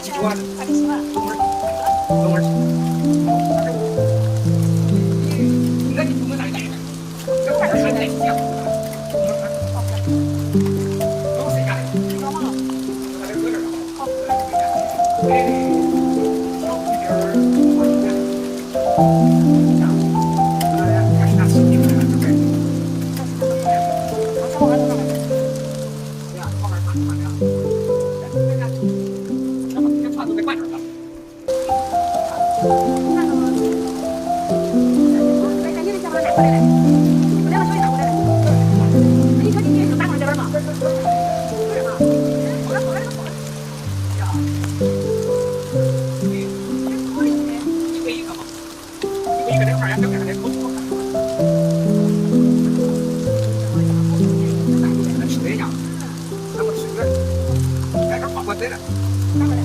几句话呢？快点洗吧。等会儿，等会儿。那你出门哪里来的？这快点来呀！都谁家的？老王，把这搁这儿吧。好，哎，小一点儿，我一点。哎呀，看啥视频了？这呗。我上我儿子那儿。呀，旁边看看呀。来看，这么这话都得办上了。那个，那你的小孩拿过来了，我两个手机拿过来了。那你说你是打光这边吗？不是吗？我这个呀，好的，你给一个嘛？你给一个这个玩意儿，这边还口好看。那吃这样，那我吃个，在这放我这了。拿过来。